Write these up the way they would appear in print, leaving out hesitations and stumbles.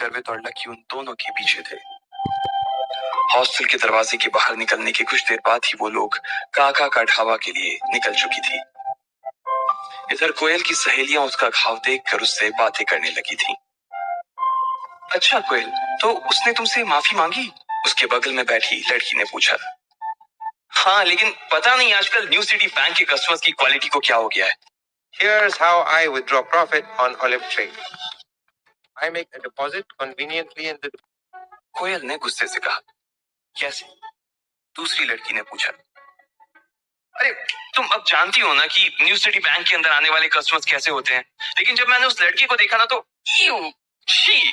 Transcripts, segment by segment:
गर्वित और लकी उन दोनों के पीछे थे। हॉस्टल के दरवाजे के बाहर निकलने के कुछ देर बाद ही वो लोग काका का ढाबा के लिए निकल चुकी थी। इधर कोयल की सहेलियां उसका घाव देखकर उससे बातें करने लगी थी। अच्छा कोयल, तो उसने तुमसे माफी मांगी? उसके बगल में बैठी लड़की ने पूछा। हाँ, लेकिन पता नहीं आजकल न्यू सिटी बैंक के कस्टमर्स की क्वालिटी को क्या हो गया है। Here's how I withdraw profit on Olive Trade. I make a deposit conveniently in the. कोयल ने गुस्से से कहा। कैसे? दूसरी लड़की ने पूछा। अरे तुम अब जानती हो ना कि न्यू सिटी बैंक के अंदर आने वाले कस्टमर्स कैसे होते हैं, लेकिन जब मैंने उस लड़की को देखा ना तो छी।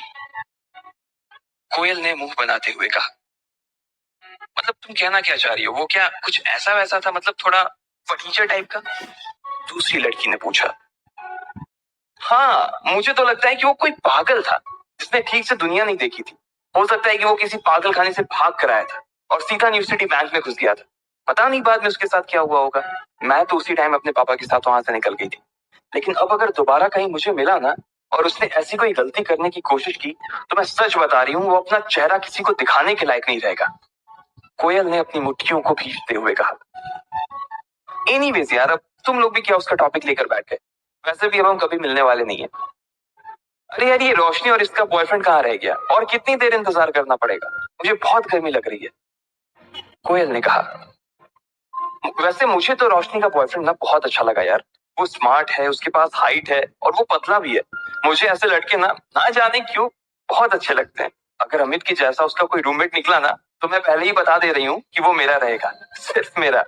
कोयल ने मुंह बनाते हुए कहा। मतलब तुम कहना क्या चाह रही हो? वो क्या कुछ ऐसा वैसा था, मतलब थोड़ा फटीचर टाइप का? दूसरी लड़की ने पूछा। हाँ, मुझे तो लगता है कि वो कोई पागल था जिसने ठीक से दुनिया नहीं देखी थी। हो सकता है कि वो किसी पागल खाने से भाग कर आया था और सीधा न्यू सिटी बैंक में घुस गया था। पता नहीं बाद में उसके साथ क्या हुआ होगा। मैं तो उसी टाइम अपने पापा के साथ वहां से निकल गई थी। लेकिन अब अगर दोबारा कहीं मुझे मिला ना और उसने ऐसी कोई गलती करने की कोशिश की तो मैं सच बता रही हूँ, वो अपना चेहरा किसी को दिखाने के लायक नहीं रहेगा। कोयल ने अपनी मुट्ठियों को भींचते हुए कहा। एनीवेज यार, अब तुम लोग भी क्या उसका टॉपिक लेकर बैठ गए? वैसे भी अब हम कभी मिलने वाले नहीं है। अरे यार, ये रोशनी और इसका बॉयफ्रेंड कहाँ रह गया? और कितनी देर इंतजार करना पड़ेगा? मुझे बहुत गर्मी लग रही है। कोयल ने कहा। वैसे मुझे तो रोशनी का बॉयफ्रेंड ना बहुत अच्छा लगा यार। वो स्मार्ट है, उसके पास हाइट है और वो पतला भी है। मुझे ऐसे लड़के ना जाने क्यों बहुत अच्छे लगते हैं। अगर अमित की जैसा उसका कोई रूममेट निकला ना तो मैं पहले ही बता दे रही हूँ कि वो मेरा रहेगा, सिर्फ मेरा।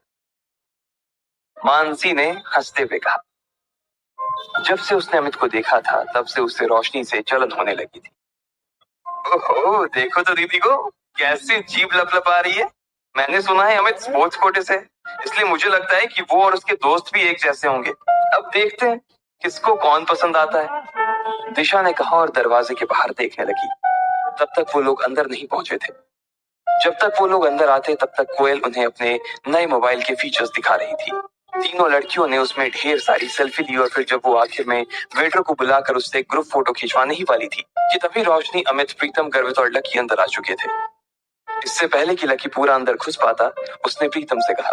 मानसी ने हंसते हुए कहा। जब से उसने अमित को देखा था तब से उससे रोशनी से जलन होने लगी थी। ओहो, देखो तो दीदी को कैसी जीभ लपलपा रही है। मैंने सुना है अमित स्पोर्ट्स कोटे से, इसलिए मुझे लगता है कि वो और उसके दोस्त भी एक जैसे होंगे। अब देखते हैं किसको कौन पसंद आता है, दिशा ने कहा और दरवाजे के बाहर देखने लगी। तब तक वो लोग अंदर नहीं पहुंचे थे। जब तक वो लोग अंदर आते तब तक कोयल उन्हें अपने नए मोबाइल के फीचर्स दिखा रही थी। तीनों लड़कियों ने उसमें ढेर सारी सेल्फी ली और फिर जब वो आखिर में वेटर को बुलाकर उससे ग्रुप फोटो खिंचवाने ही वाली थी कि तभी रोशनी, अमित, प्रीतम, गर्वित और लकी अंदर आ चुके थे। इससे पहले कि लकी पूरा अंदर घुस पाता, उसने प्रीतम से कहा,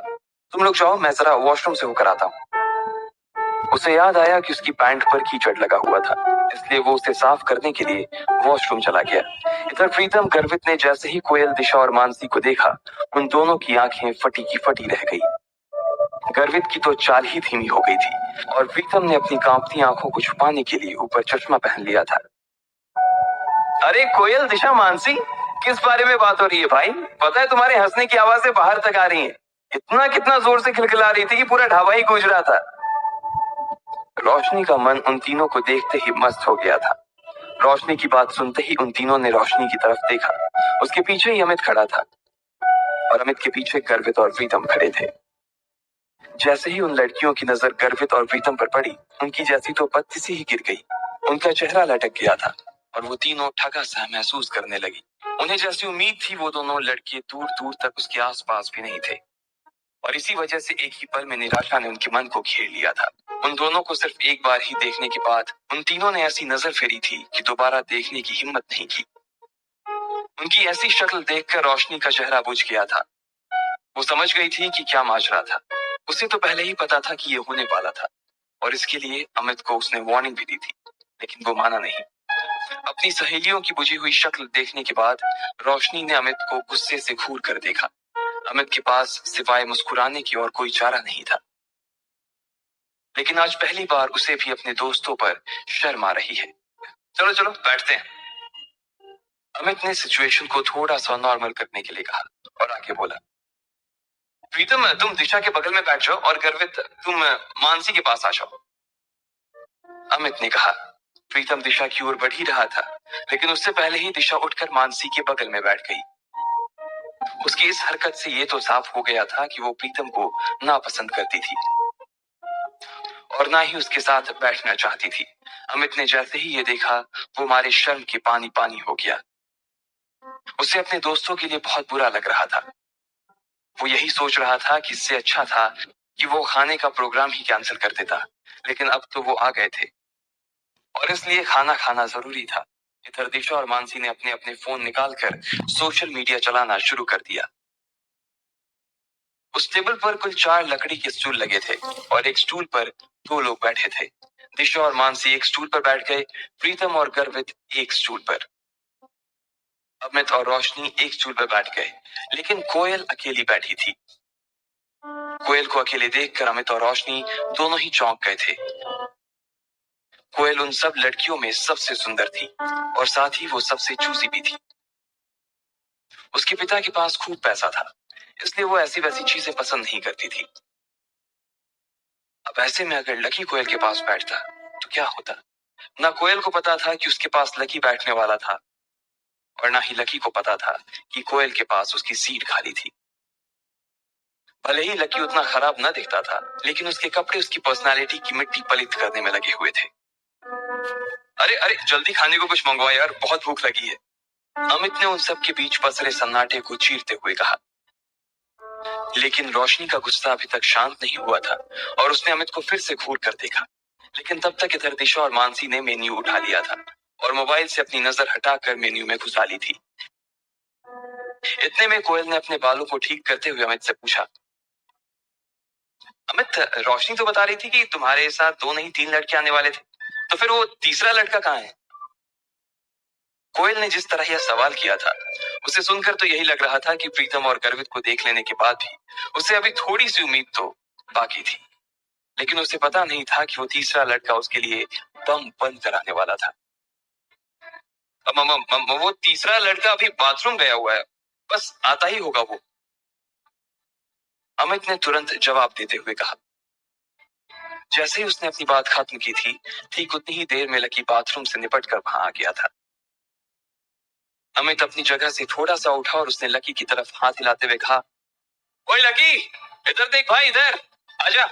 तुम लोग जाओ, मैं जरा वॉशरूम से होकर आता हूँ। उसे याद आया कि उसकी पैंट पर कीचड़ लगा हुआ था, इसलिए वो उसे साफ करने के लिए वॉशरूम चला गया। इधर प्रीतम, गर्वित ने जैसे ही कोयल, दिशा और मानसी को देखा, उन दोनों की आंखें फटी की फटी रह गई। गर्वित की तो चाल ही धीमी हो गई थी और प्रीतम ने अपनी कांपती आंखों को छुपाने के लिए ऊपर चश्मा पहन लिया था। अरे कोयल, दिशा, मानसी, किस बारे में बात हो रही है भाई? पता है तुम्हारे हंसने की आवाजें बाहर तक आ रही हैं। इतना कितना जोर से खिलखिला रही थी कि पूरा ढाबा ही गूंज रहा था। रोशनी का मन उन तीनों को देखते ही मस्त हो गया था। रोशनी की बात सुनते ही उन तीनों ने रोशनी की तरफ देखा। उसके पीछे ही अमित खड़ा था और अमित के पीछे गर्वित और प्रीतम खड़े थे। जैसे ही उन लड़कियों की नजर गर्वित और प्रीतम पर पड़ी, उनकी जैसी तो पत्ती सी ही गिर गई। उनका चेहरा लटक गया था और वो तीनों ठगा सा महसूस करने लगी। उन्हें जैसी उम्मीद थी वो दोनों लड़के दूर दूर तक उसके आसपास भी नहीं थे और इसी वजह से एक ही पल में निराशा ने उनके मन को घेर लिया था। उन दोनों को सिर्फ एक बार ही देखने के बाद उन तीनों ने ऐसी नजर फेरी थी कि दोबारा देखने की हिम्मत नहीं की। उनकी ऐसी शक्ल देखकर रोशनी का चेहरा बुझ गया था। वो समझ गई थी कि क्या माजरा था। उसे तो पहले ही पता था कि ये होने वाला था और इसके लिए अमित को उसने वार्निंग भी दी थी, लेकिन वो माना नहीं। अपनी सहेलियों की बुझी हुई शक्ल देखने के बाद रोशनी ने अमित को गुस्से से घूर कर देखा। अमित के पास सिवाय मुस्कुराने की और कोई चारा नहीं था, लेकिन आज पहली बार उसे भी अपने दोस्तों पर शर्म आ रही है। चलो चलो बैठते हैं। अमित ने सिचुएशन को थोड़ा सा नॉर्मल करने के लिए कहा और आगे बोला, प्रीतम तुम दिशा के बगल में बैठ जाओ और गर्वित तुम मानसी के पास आ जाओ। अमित ने कहा। प्रीतम दिशा की ओर बढ़ ही रहा था, लेकिन उससे पहले ही दिशा उठकर मानसी के बगल में बैठ गई। उसकी इस हरकत से ये तो साफ हो गया था कि वो प्रीतम को नापसंद करती थी और ना ही उसके साथ बैठना चाहती थी। अमित ने जैसे ही ये देखा, वो मारे शर्म के पानी पानी हो गया। उसे अपने दोस्तों के लिए बहुत बुरा लग रहा था। वो यही सोच रहा था कि इससे अच्छा था कि वो खाने का प्रोग्राम ही कैंसिल कर देता, लेकिन अब तो वो आ गए थे और इसलिए खाना खाना जरूरी था। इधर दिशा और मानसी ने अपने अपने फोन निकालकर सोशल मीडिया चलाना शुरू कर दिया। उस टेबल पर कुल 4 लकड़ी के स्टूल लगे थे और एक स्टूल पर 2 लोग बैठे थे। दिशा और मानसी एक स्टूल पर बैठ गए, प्रीतम और गर्वित एक स्टूल पर, अमित और रोशनी एक स्टूल पर बैठ गए, लेकिन कोयल अकेली बैठी थी। कोयल को अकेले देखकर अमित और रोशनी दोनों ही चौंक गए थे। कोयल उन सब लड़कियों में सबसे सुंदर थी और साथ ही वो सबसे चूजी भी थी। उसके पिता के पास खूब पैसा था, इसलिए वो ऐसी वैसी चीजें पसंद नहीं करती थी। अब ऐसे में अगर लकी कोयल के पास बैठता तो क्या होता? ना कोयल को पता था कि उसके पास लकी बैठने वाला था और ना ही लकी को पता था कि कोयल के पास उसकी सीट खाली थी। भले ही लकी उतना खराब न दिखता था, लेकिन उसके कपड़े उसकी पर्सनालिटी की मिट्टी पलित करने में लगे हुए थे। अरे अरे जल्दी खाने को कुछ मंगवा यार, बहुत भूख लगी है, अमित ने उन सब के बीच पसरे सन्नाटे को चीरते हुए कहा। लेकिन रोशनी का गुस्सा अभी तक शांत नहीं हुआ था और उसने अमित को फिर से घूर कर देखा। लेकिन तब तक इधर दिशा और मानसी ने मेन्यू उठा लिया था और मोबाइल से अपनी नजर हटाकर मेन्यू में घुसा ली थी। इतने में कोयल ने अपने बालों को ठीक करते हुए अमित से पूछा, अमित, रोशनी तो बता रही थी कि तुम्हारे साथ 2 नहीं 3 लड़के आने वाले थे, तो फिर वो तीसरा लड़का कहाँ है? कोयल ने जिस तरह यह सवाल किया था, उसे सुनकर तो यही लग रहा था कि प्रीतम और गर्वित को देख लेने के बाद भी उसे अभी थोड़ी सी उम्मीद तो बाकी थी। लेकिन उसे पता नहीं था कि वो तीसरा लड़का उसके लिए बम बंद कराने वाला था। वो तीसरा लड़का अभी बाथरूम गया हुआ है, बस आता ही होगा वो, अमित ने तुरंत जवाब देते हुए कहा। जैसे ही उसने अपनी बात खत्म की थी, ठीक उतनी ही देर में लकी बाथरूम से निपट कर वहां आ गया था। अमित अपनी जगह से थोड़ा सा उठा और उसने लकी की तरफ हाथ हिलाते हुए कहा, ओए लकी, इधर देख भाई, इधर आजा।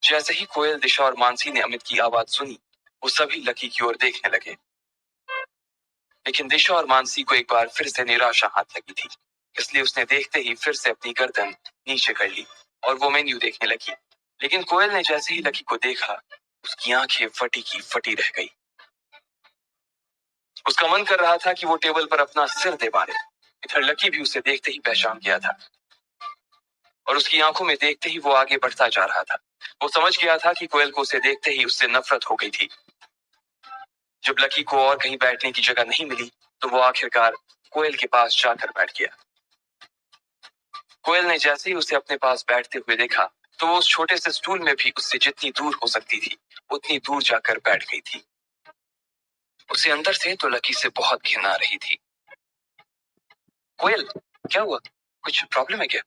जैसे ही कोयल, दिशा और मानसी ने अमित की आवाज सुनी, वो सभी लकी की ओर देखने लगे। लेकिन दिशा और मानसी को एक बार फिर से निराशा हाथ लगी थी, इसलिए उसने देखते ही फिर से अपनी गर्दन नीचे कर ली और वो मेन्यू देखने लगी। लेकिन कोयल ने जैसे ही लकी को देखा, उसकी आंखें फटी की फटी रह गई। उसका मन कर रहा था कि वो टेबल पर अपना सिर दे मारे। इधर लकी भी उसे देखते ही पहचान गया था और उसकी आंखों में देखते ही वो आगे बढ़ता जा रहा था। वो समझ गया था कि कोयल को उसे देखते ही उससे नफरत हो गई थी। जब लकी को और कहीं बैठने की जगह नहीं मिली, तो वो आखिरकार कोयल के पास जाकर बैठ गया। कोयल ने जैसे ही उसे अपने पास बैठते हुए देखा, तो वो उस छोटे से स्टूल में भी उससे जितनी दूर हो सकती थी उतनी दूर जाकर बैठ गई थी। उसे अंदर से तो लकी से बहुत घिन आ रही थी। कोयल, क्या हुआ? कुछ प्रॉब्लम है क्या?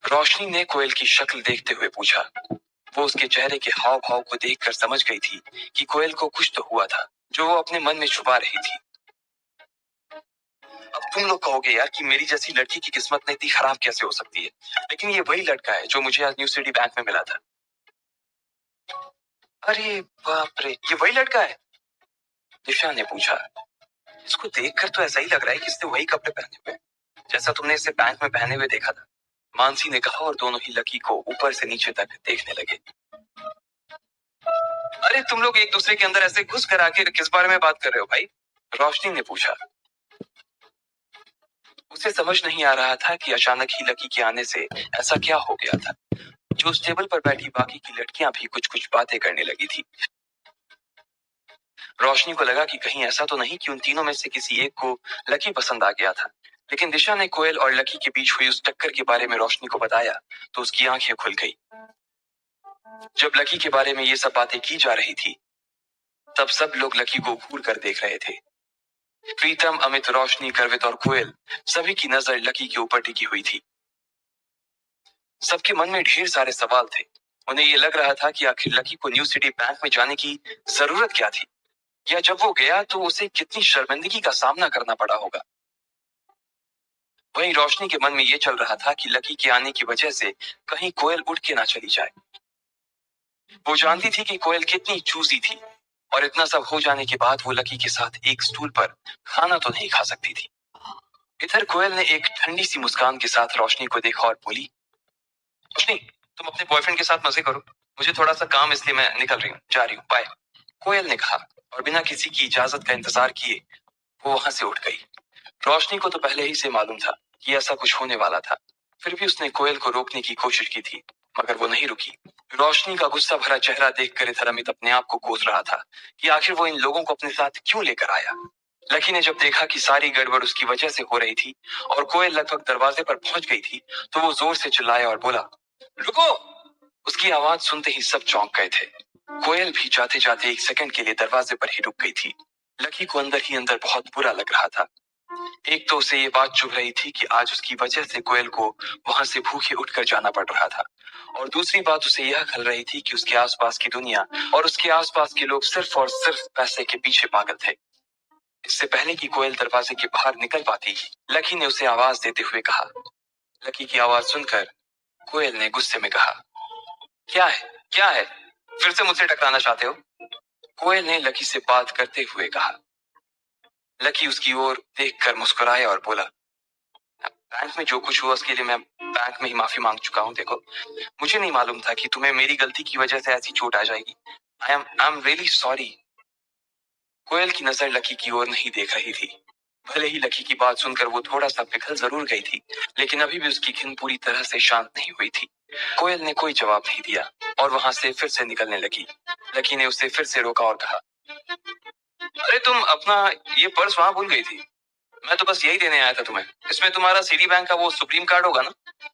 रोशनी ने कोयल की शक्ल देखते हुए पूछा। वो उसके चेहरे के हाव भाव को देखकर समझ गई थी कि कोयल को कुछ तो हुआ था जो वो अपने मन में छुपा रही थी। अब तुम लोग कहोगे यार कि मेरी जैसी लड़की की किस्मत इतनी खराब कैसे हो सकती है, लेकिन ये वही लड़का है जो मुझे आज न्यू सिटी बैंक में मिला था। अरे बाप रे, ये वही लड़का है? दिशा ने पूछा। इसको देखकर तो ऐसा ही लग रहा है कि इसने वही कपड़े पहने हुए हैं जैसा तुमने इसे बैंक में पहने हुए देखा था, मानसी ने कहा और दोनों ही लकी को ऊपर से नीचे तक देखने लगे। अरे तुम लोग एक दूसरे के अंदर ऐसे घुस कर आके किस बारे में बात कर रहे हो भाई? रोशनी ने पूछा। उसे समझ नहीं आ रहा था कि अचानक ही लकी के आने से ऐसा क्या हो गया था जो उस टेबल पर बैठी बाकी की लड़कियां भी कुछ कुछ बातें करने लगी थी। रोशनी को लगा कि कहीं ऐसा तो नहीं कि उन तीनों में से किसी एक को लकी पसंद आ गया था। लेकिन दिशा ने कोयल और लकी के बीच हुई उस टक्कर के बारे में रोशनी को बताया तो उसकी आंखें खुल गई। जब लकी के बारे में ये सब बातें की जा रही थी, तब सब लोग लकी को घूर कर देख रहे थे। प्रीतम, अमित, रोशनी, गर्वित और कोयल, सभी की नजर लकी के ऊपर टिकी हुई थी। सबके मन में ढेर सारे सवाल थे। उन्हें ये लग रहा था कि आखिर लकी को न्यू सिटी बैंक में जाने की जरूरत क्या थी, या जब वो गया तो उसे कितनी शर्मिंदगी का सामना करना पड़ा होगा। वहीं रोशनी के मन में ये चल रहा था कि लकी के आने की वजह से कहीं कोयल उठ के ना चली जाए। वो जानती थी कि कोयल कितनी चूजी थी और इतना सब हो जाने के बाद वो लकी के साथ एक स्टूल पर खाना तो नहीं खा सकती थी। इधर कोयल ने एक ठंडी सी मुस्कान के साथ रोशनी को देखा और बोली, रोशनी, तुम अपने बॉयफ्रेंड के साथ मजे करो, मुझे थोड़ा सा काम, इसलिए मैं निकल रही हूँ, जा रही हूँ, बाय। कोयल ने कहा, और बिना किसी की इजाजत का इंतजार किए वो वहां से उठ गई। रोशनी को तो पहले ही से मालूम था कि ऐसा कुछ होने वाला था, फिर भी उसने कोयल को रोकने की कोशिश की थी, मगर वो नहीं रुकी। रोशनी का गुस्सा भरा चेहरा देखकर इधर अमित अपने आप को कोस रहा था कि आखिर वो इन लोगों को अपने साथ क्यों लेकर आया। लकी ने जब देखा कि सारी गड़बड़ उसकी वजह से हो रही थी और कोयल लगभग दरवाजे पर पहुंच गई थी, तो वो जोर से चिल्लाया और बोला, रुको। उसकी आवाज सुनते ही सब चौंक गए थे। कोयल भी जाते जाते एक सेकंड के लिए दरवाजे पर ही रुक गई थी। लकी को अंदर ही अंदर बहुत बुरा लग रहा था। एक तो उसे ये बात चुभ रही थी कि आज उसकी वजह से कोयल को वहां से भूखे उठकर जाना पड़ रहा था, और दूसरी बात उसे यह खल रही थी कि उसके आसपास की दुनिया और उसके आसपास के लोग सिर्फ और सिर्फ पैसे के पीछे पागल थे। इससे पहले कि कोयल दरवाजे के बाहर निकल पाती, लकी ने उसे आवाज देते हुए कहा। लकी की आवाज सुनकर कोयल ने गुस्से में कहा, क्या है, क्या है, फिर से मुझसे टकराना चाहते हो? कोयल ने लकी से बात करते हुए कहा। लकी उसकी ओर देखकर मुस्कुराया और बोला, बैंक में जो कुछ हुआ उसके लिए मैं बैंक में ही माफी मांग चुका हूँ। देखो, मुझे नहीं मालूम था कि तुम्हें मेरी गलती की वजह से ऐसी चोट आ जाएगी। I am really sorry. Koyal की नजर लकी की ओर नहीं देख रही थी। भले ही लकी की बात सुनकर वो थोड़ा सा पिघल जरूर गई थी, लेकिन अभी भी उसकी खिन पूरी तरह से शांत नहीं हुई थी। कोयल ने कोई जवाब नहीं दिया और वहां से फिर से निकलने लगी। लकी ने उसे फिर से रोका और कहा, अरे तुम अपना ये पर्स वहां भूल गई थी। मैं तो बस यही देने आया था तुम्हें। इसमें तुम्हारा सिटी बैंक का वो सुप्रीम कार्ड होगा ना?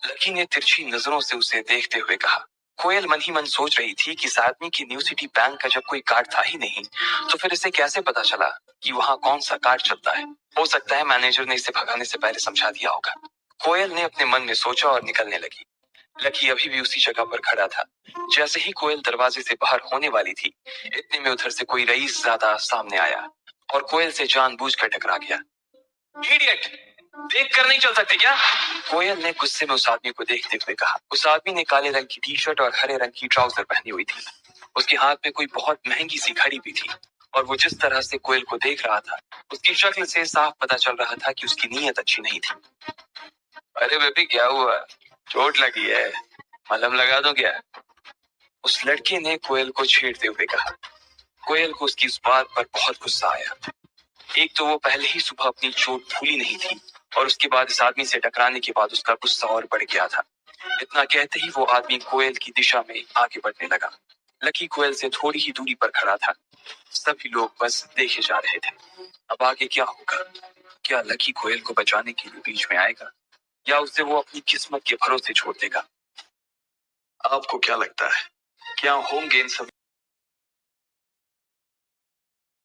लकी ने तिरछी नजरों से उसे देखते हुए कहा। कोयल मन ही मन सोच रही थी कि इस आदमी की न्यू सिटी बैंक का जब कोई कार्ड था ही नहीं, तो फिर इसे कैसे पता चला कि वहाँ कौन सा कार्ड चलता है। हो सकता है मैनेजर ने इसे भगाने से पहले समझा दिया होगा। कोयल ने अपने मन में सोचा और निकलने लगी। लकी अभी भी उसी जगह पर खड़ा था। जैसे ही कोयल दरवाजे से बाहर होने वाली थी, इतने में उधर से कोई रईस ज्यादा सामने आया और कोयल से जानबूझकर टकरा गया। इडियट, देख कर नहीं चल सकते क्या? कोयल ने गुस्से में उस आदमी को देखते हुए कहा। उस आदमी ने काले रंग की टी शर्ट और हरे रंग की ट्राउजर पहनी हुई थी। उसके हाथ में कोई बहुत महंगी सी घड़ी भी थी, और वो जिस तरह से कोयल को देख रहा था, उसकी शक्ल से साफ पता चल रहा था कि उसकी नीयत अच्छी नहीं थी। अरे बेबी, क्या हुआ? चोट लगी है? मलहम लगा दो क्या? उस लड़के ने कोयल को छेड़ते हुए कहा। कोयल को उसकी उस बात पर बहुत गुस्सा आया। एक तो वो पहले ही सुबह अपनी चोट भूली नहीं थी, और उसके बाद इस आदमी से टकराने के बाद उसका गुस्सा और बढ़ गया था। इतना कहते ही वो आदमी कोयल की दिशा में आगे बढ़ने लगा। लकी कोयल से थोड़ी ही दूरी पर खड़ा था। सभी लोग बस देखे जा रहे थे। अब आगे क्या होगा? क्या लकी कोयल को बचाने के लिए बीच में आएगा, या उसे वो अपनी किस्मत के भरोसे छोड़ देगा? आपको क्या लगता है, क्या होंगे इन सब